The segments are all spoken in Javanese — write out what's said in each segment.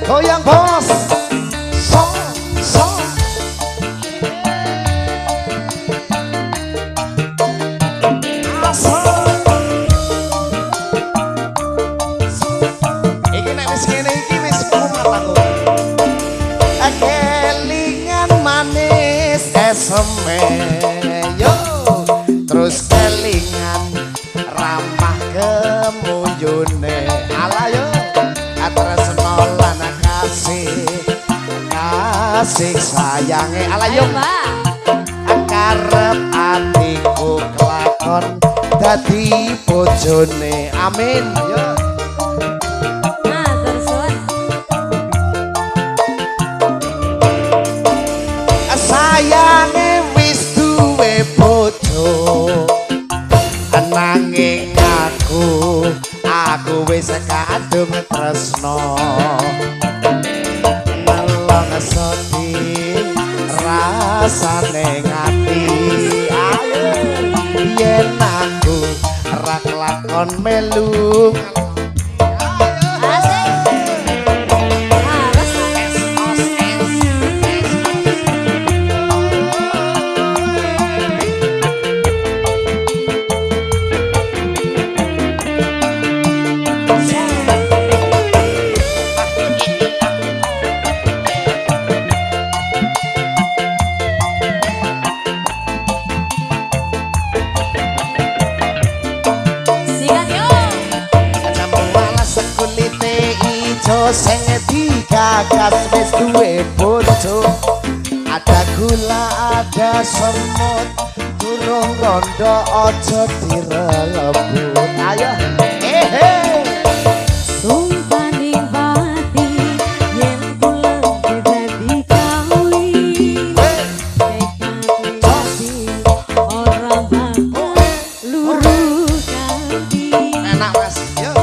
goyang bos song song iki nek wis ngene iki wis kumat aku kelingan manis eseme yo terus kelingan ramah kemujune ala yo tresno lan kasih sayange ala yo karep atiku kelakon dadi bojone amin yo sayange wis duwe bojo nanging aku wis kadung tresno nelong sodi rasane ngati ayo yen aku ra kelakon melu sing digagas wis duwe bojo ada gula ada semut durung rondo aja direbut ayo sumpaning pati yen kula dadi kawin tekati ora bakal luru kanthi enak mas yo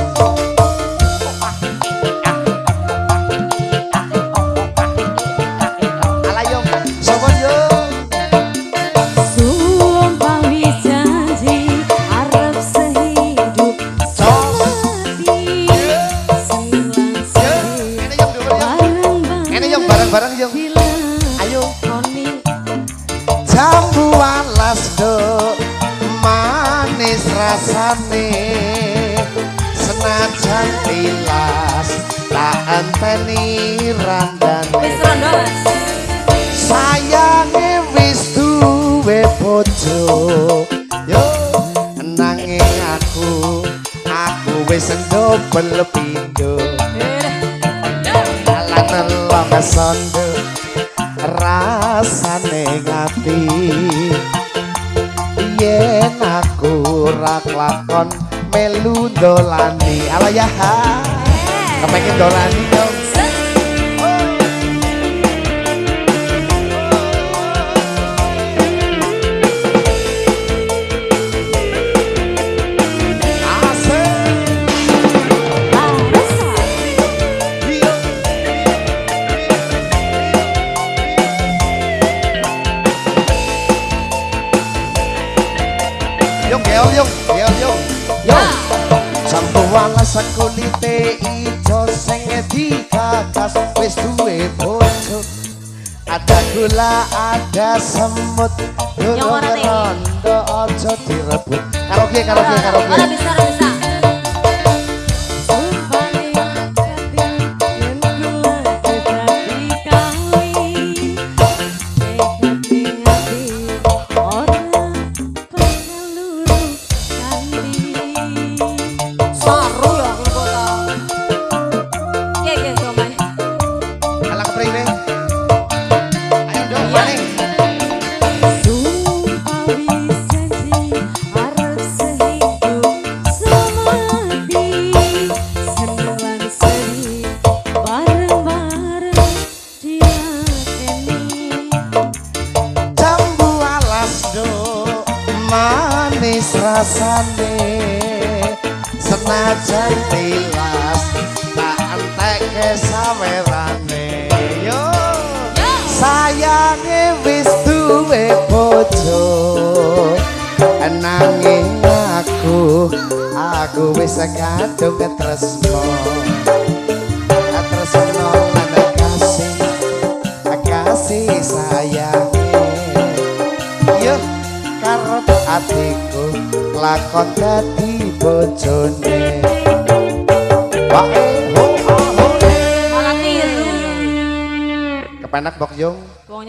bareng yung ayo jambu alas do manis rasane senajan tilas tak enteni randane sayange wis duwe bojo yo nanging aku wis ndobel pindho nelong sondo rasane ngati yen aku ra klakon melu dolani ala ya kepengin dolani dong yo jambu alas kulite ijo sing digagas wis duwe bojo ada gula ada semut durung rondo aja direbut karaoke bisa rasane senajan tilas tak entek sawerane yo sayange wis duwe bojo nanging aku wis kadung tresno sayange yo karep atiku lakon dadi bojone wae ho ho Malah tiru. kepenak Bok Yung. Wong